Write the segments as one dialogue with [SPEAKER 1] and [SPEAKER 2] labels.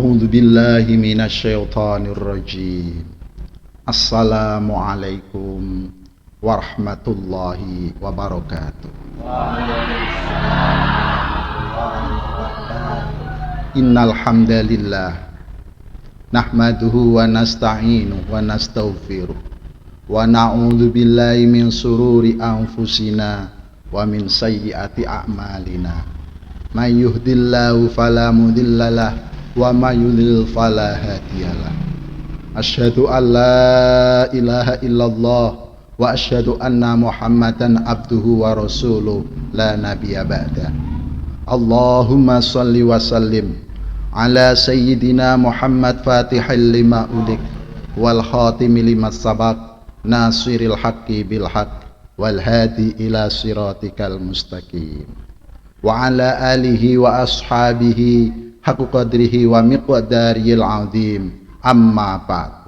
[SPEAKER 1] A'udzu billahi minasyaitonir rajim. Assalamualaikum warahmatullahi wabarakatuh. Innal hamdalillah nahmaduhu wa nasta'inu wa nastaghfiruh wa na'udzu billahi min sururi anfusina wa min sayyiati a'malina. May yuhdillahu fala mudhillalah wa may yudlil fala hadiyalah. Asyhadu an la ilaha illallah wa asyhadu anna Muhammadan abduhu wa rasuluh la nabiyya ba'da. Allahumma shalli wa sallim ala sayyidina Muhammad fatihil lima ulik wal khatimi lima sabaq nasiril haqqi bil haqq wal hadi ila siratikal mustaqim wa ala alihi wa ashabihi haqqa qadrihi wa miqdaril azim. Amma ba'd.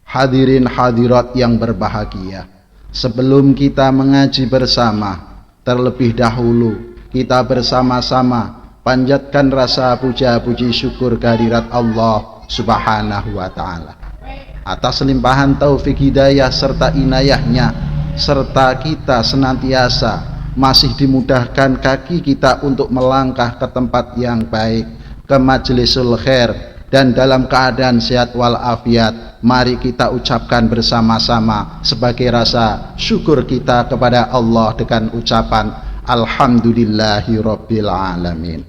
[SPEAKER 1] Hadirin hadirat yang berbahagia, sebelum kita mengaji bersama, terlebih dahulu kita bersama-sama panjatkan rasa puja puji syukur kehadirat Allah Subhanahu wa ta'ala atas limpahan taufik hidayah serta inayahnya, serta kita senantiasa masih dimudahkan kaki kita untuk melangkah ke tempat yang baik, ke majlisul khair, dan dalam keadaan sehat walafiat. Mari kita ucapkan bersama-sama sebagai rasa syukur kita kepada Allah dengan ucapan Alhamdulillahirabbil alamin.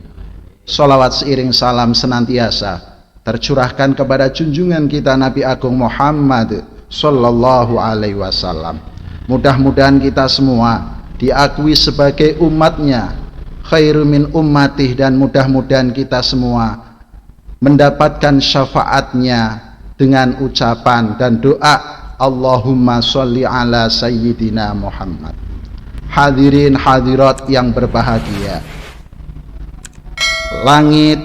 [SPEAKER 1] Sholawat seiring salam senantiasa tercurahkan kepada junjungan kita Nabi Agung Muhammad sallallahu alaihi wasallam. Mudah-mudahan kita semua diakui sebagai umatnya, khairu min ummatih, dan mudah-mudahan kita semua mendapatkan syafaatnya dengan ucapan dan doa Allahumma sholli ala sayyidina Muhammad. Hadirin hadirat yang berbahagia, langit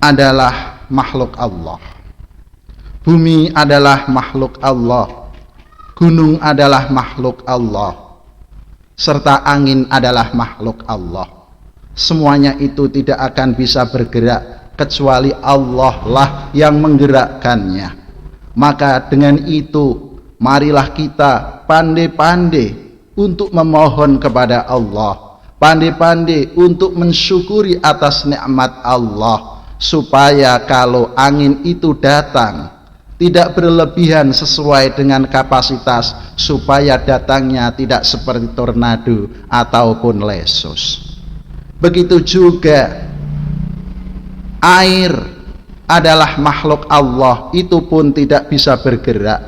[SPEAKER 1] adalah makhluk Allah, bumi adalah makhluk Allah, gunung adalah makhluk Allah, serta angin adalah makhluk Allah. Semuanya itu tidak akan bisa bergerak kecuali Allah lah yang menggerakkannya. Maka dengan itu marilah kita pandai-pandai untuk memohon kepada Allah, pandai-pandai untuk mensyukuri atas nikmat Allah, supaya kalau angin itu datang tidak berlebihan sesuai dengan kapasitas, supaya datangnya tidak seperti tornado ataupun lesus. Begitu juga air adalah makhluk Allah, itu pun tidak bisa bergerak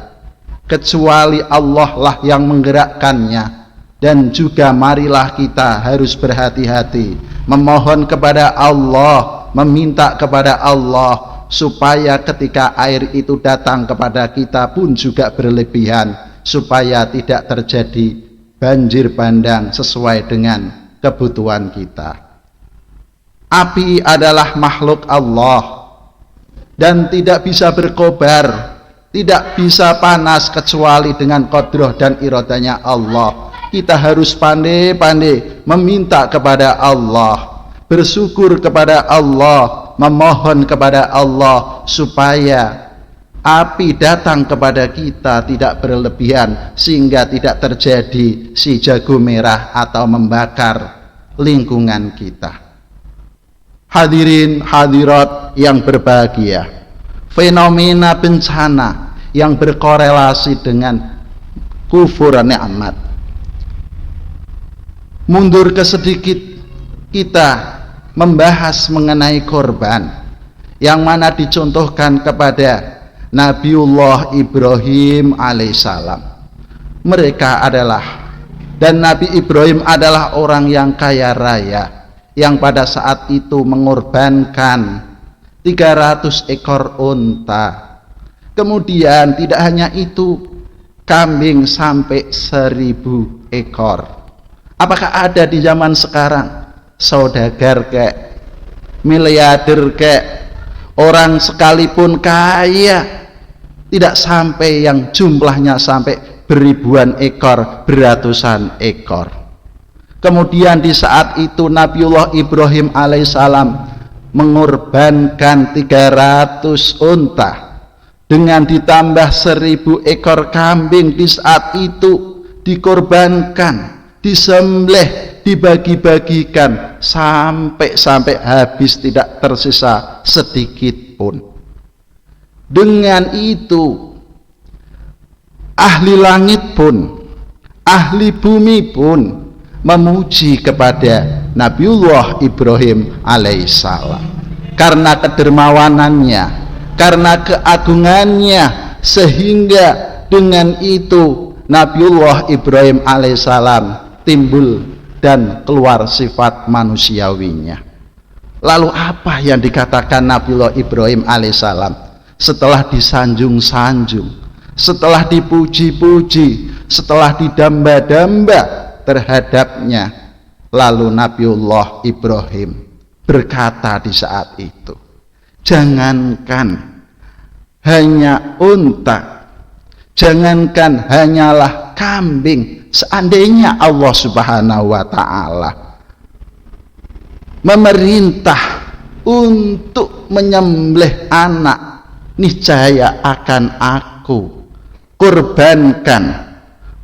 [SPEAKER 1] kecuali Allah lah yang menggerakkannya. Dan juga marilah kita harus berhati-hati memohon kepada Allah, meminta kepada Allah, supaya ketika air itu datang kepada kita pun juga berlebihan, supaya tidak terjadi banjir bandang sesuai dengan kebutuhan kita. Api adalah makhluk Allah dan tidak bisa berkobar, tidak bisa panas kecuali dengan qadroh dan iradanya Allah. Kita harus pandai-pandai meminta kepada Allah, bersyukur kepada Allah, memohon kepada Allah supaya api datang kepada kita tidak berlebihan, sehingga tidak terjadi si jago merah atau membakar lingkungan kita. Hadirin hadirat yang berbahagia, fenomena bencana yang berkorelasi dengan kufur nikmat. Mundur ke sedikit, kita membahas mengenai korban yang mana dicontohkan kepada Nabiullah Ibrahim alaihissalam. Mereka adalah, dan Nabi Ibrahim adalah orang yang kaya raya, yang pada saat itu mengorbankan 300 ekor unta. Kemudian tidak hanya itu, kambing sampai 1000 ekor. Apakah ada di zaman sekarang saudagar kek, miliarder kek, orang sekalipun kaya, tidak sampai yang jumlahnya sampai beribuan ekor, beratusan ekor. Kemudian di saat itu Nabiullah Ibrahim alaihissalam mengorbankan 300 unta dengan ditambah 1000 ekor kambing. Di saat itu dikorbankan, disembelih, dibagi-bagikan sampai habis, tidak tersisa sedikit pun. Dengan itu ahli langit pun, ahli bumi pun memuji kepada Nabiullah Ibrahim alaihissalam karena kedermawanannya, karena keagungannya, sehingga dengan itu Nabiullah Ibrahim alaihissalam timbul dan keluar sifat manusiawinya. Lalu apa yang dikatakan Nabiullah Ibrahim alaihissalam setelah disanjung-sanjung, setelah dipuji-puji, setelah didamba-damba terhadapnya? Lalu Nabiullah Ibrahim berkata di saat itu, jangankan hanya unta, jangankan hanyalah kambing, seandainya Allah Subhanahu wa ta'ala memerintah untuk menyembelih anak, niscaya akan aku kurbankan.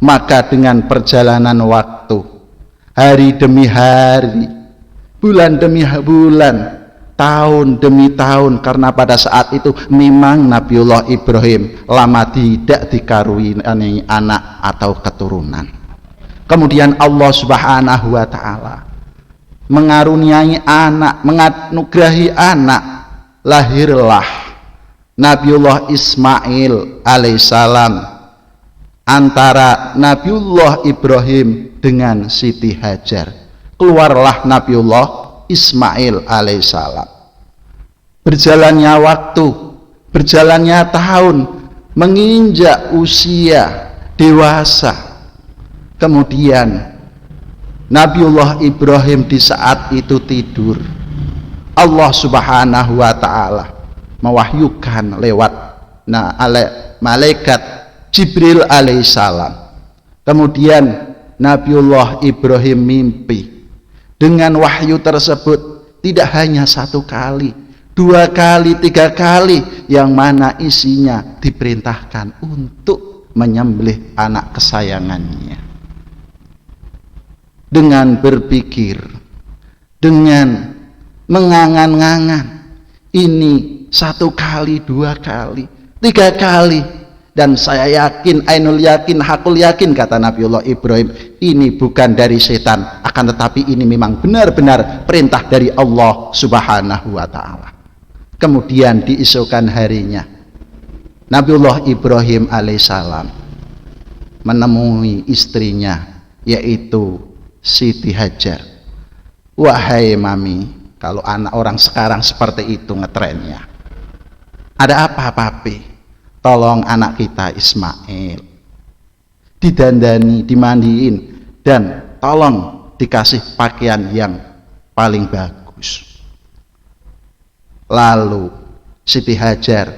[SPEAKER 1] Maka dengan perjalanan waktu, hari demi hari, bulan demi bulan, tahun demi tahun, karena pada saat itu memang Nabiullah Ibrahim lama tidak dikaruniai anak atau keturunan. Kemudian Allah Subhanahu wa ta'ala mengaruniai anak, menganugerahi anak, lahirlah Nabiullah Ismail alaihissalam antara Nabiullah Ibrahim dengan Siti Hajar. Keluarlah Nabiullah Ismail alaihissalam. Berjalannya waktu, berjalannya tahun, menginjak usia dewasa, kemudian Nabiullah Ibrahim di saat itu tidur. Allah Subhanahu wa ta'ala mewahyukan lewat malaikat Jibril alaihissalam. Kemudian Nabiullah Ibrahim mimpi. Dengan wahyu tersebut tidak hanya 1 kali, 2 kali, 3 kali, yang mana isinya diperintahkan untuk menyembelih anak kesayangannya. Dengan berpikir, dengan mengangan-ngangan, ini 1 kali, 2 kali, 3 kali. Dan saya yakin, ainul yakin, hakul yakin, kata Nabiullah Ibrahim, ini bukan dari setan, akan tetapi ini memang benar-benar perintah dari Allah Subhanahu wa ta'ala. Kemudian diisukan harinya, Nabiullah Ibrahim alaihissalam menemui istrinya, yaitu Siti Hajar. Wahai mami, kalau anak orang sekarang seperti itu ngetrennya. Ada apa papi? Tolong anak kita Ismail didandani, dimandiin, dan tolong dikasih pakaian yang paling bagus. Lalu Siti Hajar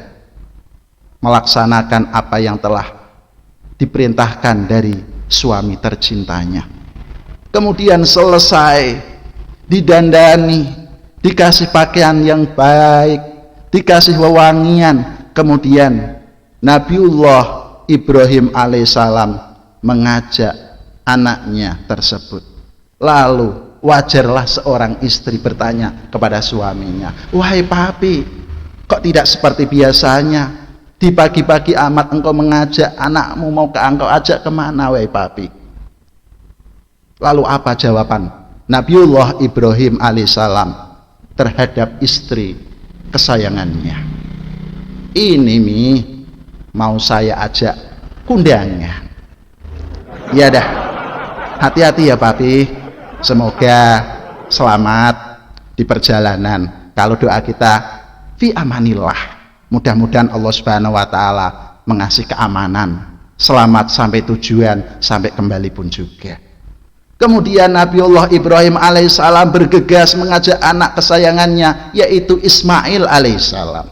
[SPEAKER 1] melaksanakan apa yang telah diperintahkan dari suami tercintanya. Kemudian selesai didandani, dikasih pakaian yang baik, dikasih wewangian, kemudian Nabiullah Ibrahim alaihissalam mengajak anaknya tersebut. Lalu wajarlah seorang istri bertanya kepada suaminya, wahai papi, kok tidak seperti biasanya? Di pagi-pagi amat engkau mengajak anakmu, mau engkau ajak kemana wahai papi? Lalu apa jawaban Nabiullah Ibrahim alaihissalam terhadap istri kesayangannya? Ini mau saya ajak kundangan. Ya dah, hati-hati ya papi, semoga selamat di perjalanan. Kalau doa kita fi amanillah, mudah-mudahan Allah Subhanahu wa ta'ala mengasih keamanan, selamat sampai tujuan, sampai kembali pun juga. Kemudian Nabiullah Ibrahim alaihissalam bergegas mengajak anak kesayangannya, yaitu Ismail alaihissalam,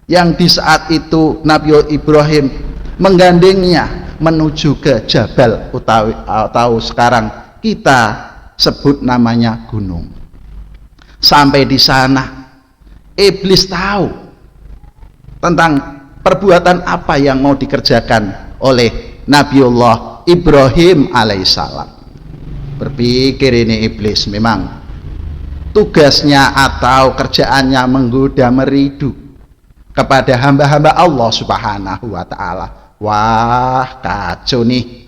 [SPEAKER 1] yang di saat itu Nabiullah Ibrahim menggandengnya menuju ke Jabal atau sekarang kita sebut namanya gunung. Sampai di sana iblis tahu tentang perbuatan apa yang mau dikerjakan oleh Nabiullah Ibrahim alaihissalam. Berpikir ini iblis memang tugasnya atau kerjaannya menggoda meridu kepada hamba-hamba Allah subhanahu wa ta'ala. Wah, kacau nih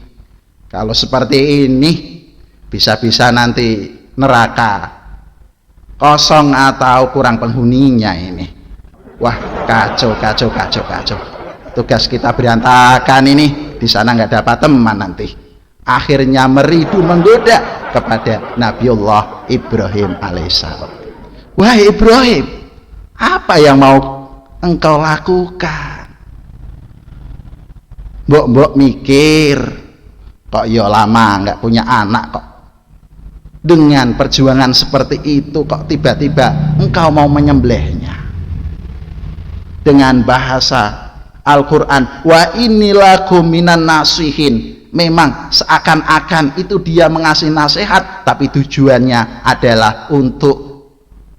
[SPEAKER 1] kalau seperti ini, bisa-bisa nanti neraka kosong atau kurang penghuninya ini. Wah, kacau. Tugas kita berantakan ini, di sana nggak dapat teman nanti. Akhirnya meridu menggoda kepada Nabiullah Ibrahim alaihissalam. Wahai Ibrahim, apa yang mau engkau lakukan? Mbok mikir, kok ya lama nggak punya anak kok. Dengan perjuangan seperti itu kok tiba-tiba engkau mau menyembelihnya. Dengan bahasa Al-Quran, wa inilakum minan nasihin. Memang seakan-akan itu dia mengasih nasihat, tapi tujuannya adalah untuk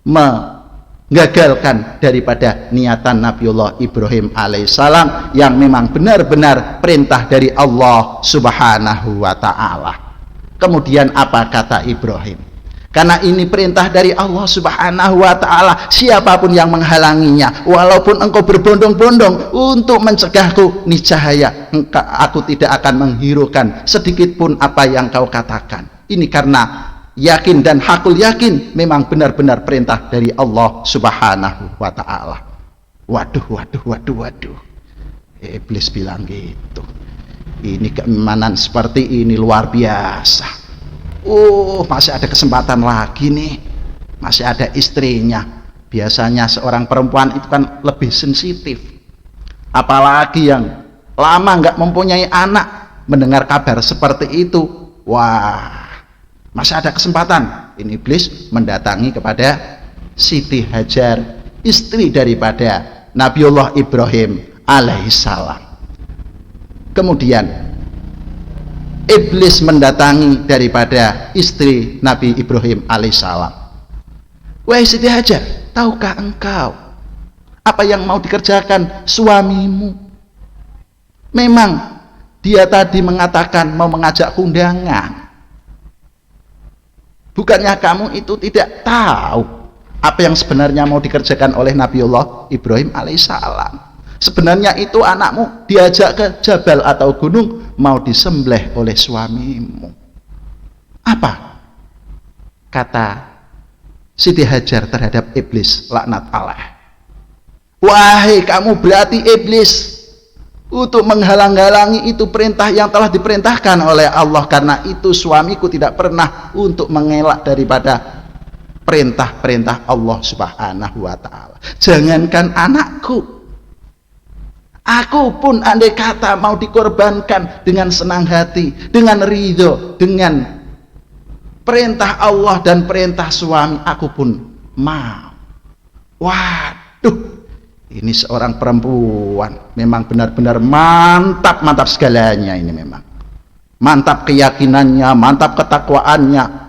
[SPEAKER 1] menggagalkan daripada niatan Nabiullah Ibrahim alaihissalam yang memang benar-benar perintah dari Allah subhanahu wa ta'ala. Kemudian apa kata Ibrahim? Karena ini perintah dari Allah subhanahu wa ta'ala, siapapun yang menghalanginya, walaupun engkau berbondong-bondong untuk mencegahku, niscaya aku tidak akan menghiraukan sedikit pun apa yang kau katakan. Ini karena yakin dan hakul yakin memang benar-benar perintah dari Allah subhanahu wa ta'ala. Waduh. Iblis bilang gitu. Ini keimanan seperti ini luar biasa. Masih ada kesempatan lagi nih, masih ada istrinya. Biasanya seorang perempuan itu kan lebih sensitif, apalagi yang lama nggak mempunyai anak, mendengar kabar seperti itu, wah, masih ada kesempatan. Ini iblis mendatangi kepada Siti Hajar, istri daripada Nabiullah Ibrahim alaihissalam. Kemudian iblis mendatangi daripada istri Nabi Ibrahim alaihissalam. Wahai Siti Hajar, tahukah engkau apa yang mau dikerjakan suamimu? Memang dia tadi mengatakan mau mengajak undangan. Bukannya kamu itu tidak tahu apa yang sebenarnya mau dikerjakan oleh Nabiullah Ibrahim alaihissalam? Sebenarnya itu anakmu diajak ke jabal atau gunung, mau disembelih oleh suamimu. Apa kata Siti Hajar terhadap iblis laknat Allah? Wahai kamu berarti iblis untuk menghalang-halangi itu perintah yang telah diperintahkan oleh Allah. Karena itu suamiku tidak pernah untuk mengelak daripada perintah-perintah Allah subhanahu wa ta'ala. Jangankan anakku, aku pun andai kata mau dikorbankan dengan senang hati, dengan ridho, dengan perintah Allah dan perintah suami, aku pun mau. Waduh, ini seorang perempuan memang benar-benar mantap segalanya. Ini memang mantap keyakinannya, mantap ketakwaannya.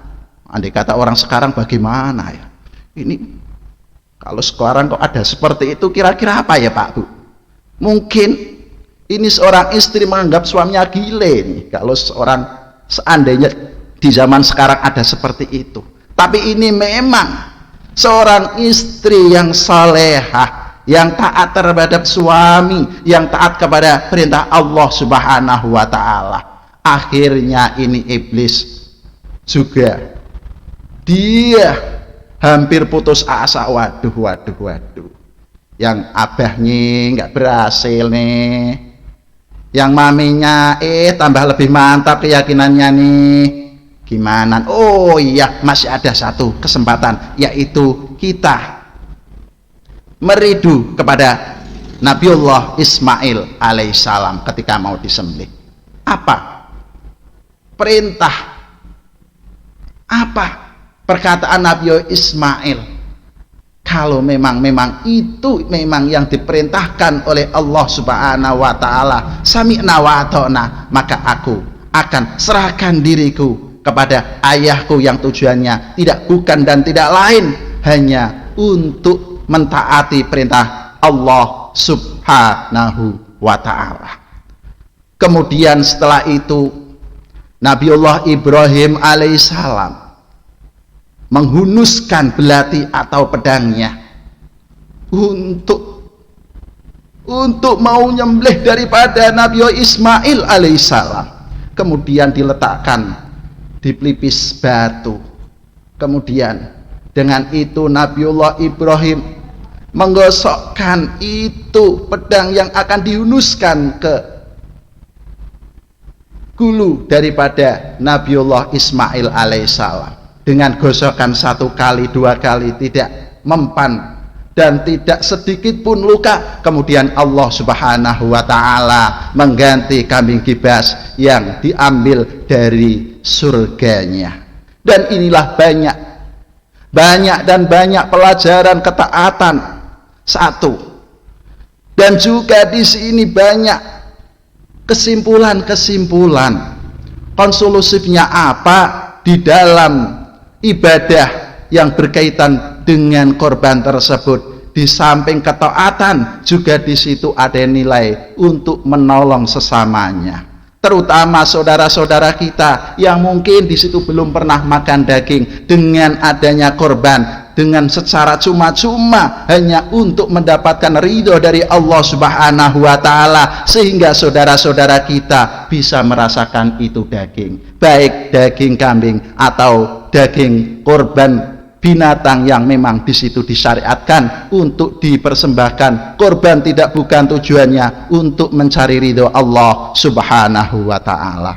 [SPEAKER 1] Andai kata orang sekarang bagaimana ya? Ini kalau sekarang kok ada seperti itu, kira-kira apa ya Pak Bu? Mungkin ini seorang istri menganggap suaminya gile nih, kalau seandainya di zaman sekarang ada seperti itu. Tapi ini memang seorang istri yang salehah, yang taat terhadap suami, yang taat kepada perintah Allah subhanahu wa ta'ala. Akhirnya ini iblis juga, dia hampir putus asa. Waduh. Yang abahnya nggak berhasil nih, yang maminya tambah lebih mantap keyakinannya nih. Gimana? Oh iya, masih ada satu kesempatan, yaitu kita meridu kepada Nabiullah Ismail alaihissalam ketika mau disembelih. Apa perintah, apa perkataan Nabi Ismail? Kalau memang itu memang yang diperintahkan oleh Allah subhanahu wa ta'ala, sami'na wa ata'na, maka aku akan serahkan diriku kepada ayahku yang tujuannya bukan dan tidak lain hanya untuk mentaati perintah Allah Subhanahu wa ta'ala. Kemudian setelah itu Nabiullah Ibrahim alaihissalam menghunuskan belati atau pedangnya untuk mau nyembelih daripada Nabi Ismail alaihissalam. Kemudian diletakkan di pelipis batu. Kemudian dengan itu Nabiullah Ibrahim menggosokkan itu pedang yang akan dihunuskan ke gulu daripada Nabiullah Ismail alaihissalam. Dengan gosokan 1 kali 2 kali tidak mempan dan tidak sedikit pun luka. Kemudian Allah Subhanahu wa ta'ala mengganti kambing kibas yang diambil dari surganya. Dan inilah banyak pelajaran ketaatan. 1. Dan juga di sini banyak kesimpulan konklusifnya apa di dalam ibadah yang berkaitan dengan korban tersebut. Di samping ketaatan juga di situ ada nilai untuk menolong sesamanya, terutama saudara-saudara kita yang mungkin di situ belum pernah makan daging. Dengan adanya korban dengan secara cuma-cuma hanya untuk mendapatkan ridho dari Allah Subhanahu wa ta'ala, sehingga saudara-saudara kita bisa merasakan itu daging, baik daging kambing atau daging korban binatang yang memang di situ disyariatkan untuk dipersembahkan. Korban bukan tujuannya untuk mencari ridho Allah Subhanahu wa ta'ala.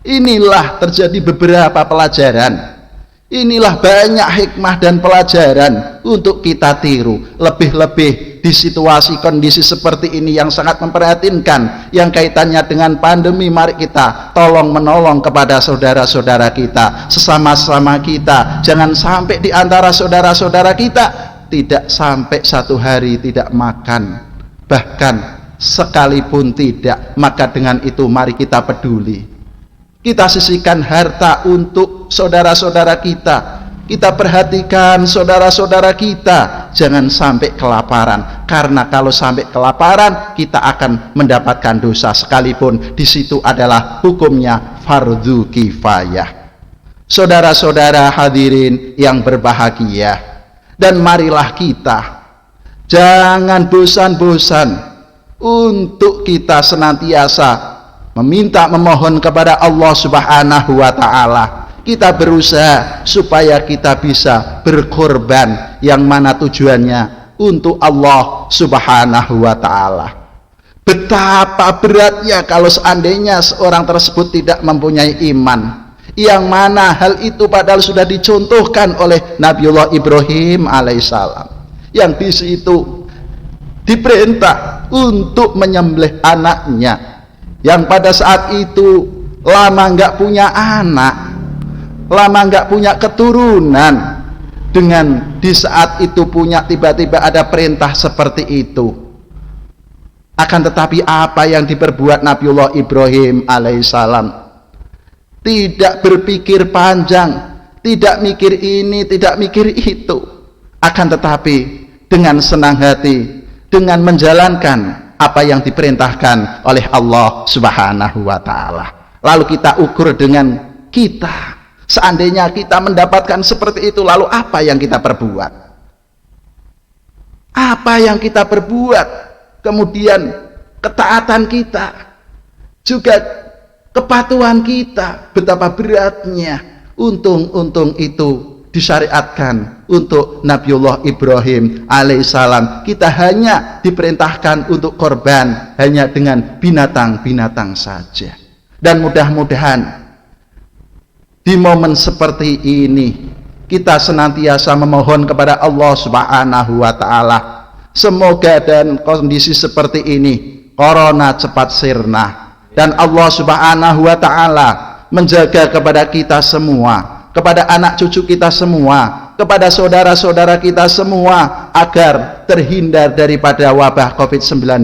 [SPEAKER 1] Inilah terjadi beberapa pelajaran. Inilah banyak hikmah dan pelajaran untuk kita tiru. Lebih-lebih di situasi kondisi seperti ini yang sangat memprihatinkan, yang kaitannya dengan pandemi, mari kita tolong menolong kepada saudara-saudara kita, sesama-sama kita. Jangan sampai di antara saudara-saudara kita tidak sampai 1 hari tidak makan, bahkan sekalipun tidak. Maka dengan itu mari kita peduli, kita sisihkan harta untuk saudara-saudara kita. Kita perhatikan saudara-saudara kita, jangan sampai kelaparan. Karena kalau sampai kelaparan, kita akan mendapatkan dosa, sekalipun di situ adalah hukumnya fardhu kifayah. Saudara-saudara hadirin yang berbahagia, dan marilah kita jangan bosan-bosan untuk kita senantiasa memohon kepada Allah Subhanahu wa ta'ala. Kita berusaha supaya kita bisa berkorban, yang mana tujuannya untuk Allah Subhanahu wa ta'ala. Betapa beratnya kalau seandainya seorang tersebut tidak mempunyai iman, yang mana hal itu padahal sudah dicontohkan oleh Nabiullah Ibrahim alaihissalam, yang di situ diperintah untuk menyembelih anaknya, yang pada saat itu lama nggak punya anak, lama nggak punya keturunan. Dengan di saat itu punya, tiba-tiba ada perintah seperti itu. Akan tetapi apa yang diperbuat Nabiullah Ibrahim alaihissalam? Tidak berpikir panjang, tidak mikir ini, tidak mikir itu. Akan tetapi dengan senang hati, dengan menjalankan apa yang diperintahkan oleh Allah Subhanahu wa ta'ala. Lalu kita ukur dengan kita. Seandainya kita mendapatkan seperti itu, lalu apa yang kita perbuat? Apa yang kita perbuat? Kemudian ketaatan kita, juga kepatuhan kita, betapa beratnya. Untung itu disyariatkan untuk Nabiullah Ibrahim alaihissalam. Kita hanya diperintahkan untuk korban hanya dengan binatang-binatang saja. Dan mudah-mudahan di momen seperti ini kita senantiasa memohon kepada Allah Subhanahu wa ta'ala, semoga dan kondisi seperti ini corona cepat sirna, dan Allah Subhanahu wa ta'ala menjaga kepada kita semua, kepada anak cucu kita semua, kepada saudara-saudara kita semua, agar terhindar daripada wabah COVID-19,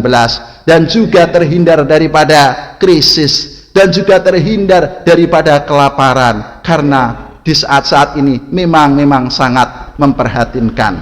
[SPEAKER 1] dan juga terhindar daripada krisis, dan juga terhindar daripada kelaparan. Karena di saat-saat ini memang sangat memprihatinkan.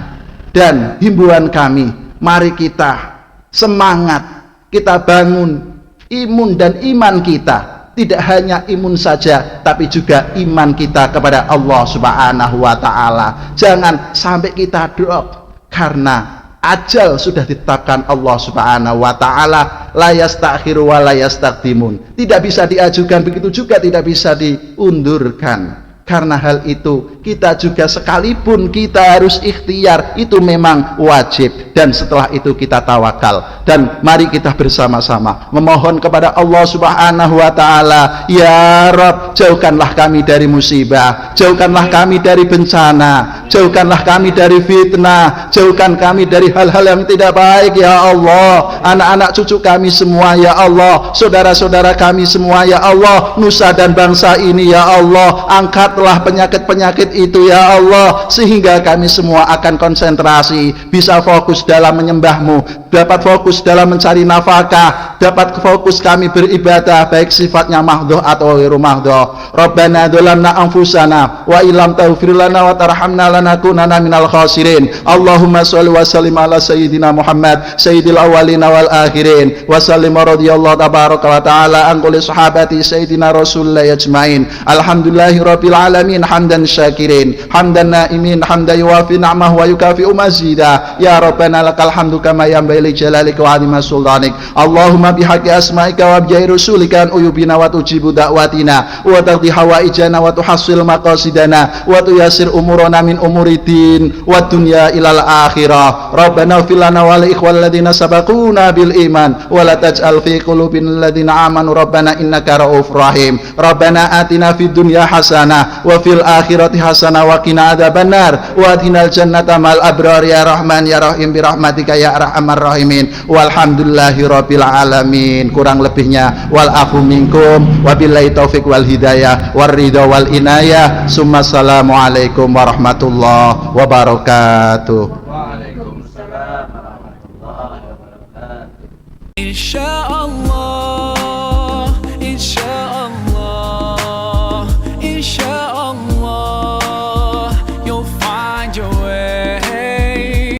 [SPEAKER 1] Dan himbauan kami, mari kita semangat, kita bangun imun dan iman kita. Tidak hanya imun saja, tapi juga iman kita kepada Allah Subhanahu wa Ta'ala. Jangan sampai kita drop karena ajal sudah ditetapkan Allah Subhanahu wa Ta'ala. La yastakhiru wa la yastaqdimun. Tidak bisa diajukan, begitu juga tidak bisa diundurkan. Karena hal itu kita juga sekalipun kita harus ikhtiar, itu memang wajib. Dan setelah itu kita tawakal. Dan mari kita bersama-sama memohon kepada Allah Subhanahu wa Ta'ala, ya Rabb, jauhkanlah kami dari musibah, jauhkanlah kami dari bencana, jauhkanlah kami dari fitnah, jauhkan kami dari hal-hal yang tidak baik ya Allah. Anak-anak cucu kami semua ya Allah, saudara-saudara kami semua ya Allah, nusa dan bangsa ini ya Allah, angkatlah penyakit-penyakit itu ya Allah, sehingga kami semua akan konsentrasi, bisa fokus dalam menyembahmu, dapat fokus dalam mencari nafkah, dapat fokus kami beribadah, baik sifatnya mahdhuh atau ghairu mahdhuh. Rabbana dzalamna anfusana wa illam taghfir lana wa tarhamna lanakunanna minal khasirin. Allahumma shalli wa sallim ala sayyidina Muhammad sayyidil awwalina wal akhirin wa sallim radhiyallahu tabaraka wa ta'ala an kulli sahabati sayyidina Rasulillah ajmain. Alhamdulillahi rabbil alamin hamdan syakirin hamdan naimin hamdan yuwafi ni'amahu wa yukafi'u mazida. Ya Rabbana lakal hamdu kama yanbaghi li jalalika wa 'azimi sultanik. Allahumma bihaqqi asma'ika wa bijahi rasulika an uyubina wa tujibu da'watina wa taqdi hawaijana wa tuhassil maqasidana wa tuyassir umurana min umuridin wa dunya ilal akhirah. Rabbana ighfir lana wa li ikhwal ladzina sabaquna bil iman wa la taj'al fi qulubina ladzina amanu rabbana innaka ra'ufur rahim. Rabbana atina fid dunya hasanah wa fil akhirati hasanah wa qina adzabannar wa adkhilnal jannata mal abrar ya rahman ya rahim bi rahmatika ya arhamar rahimin. Walhamdulillahi rabbil alamin. Kurang lebihnya wal afu minkum wabillahi taufik wal hidayah war ridha wal inayah. Assalamu alaikum warahmatullahi wabarakatuh.
[SPEAKER 2] Waalaikumsalam warahmatullahi wabarakatuh. Insyaallah.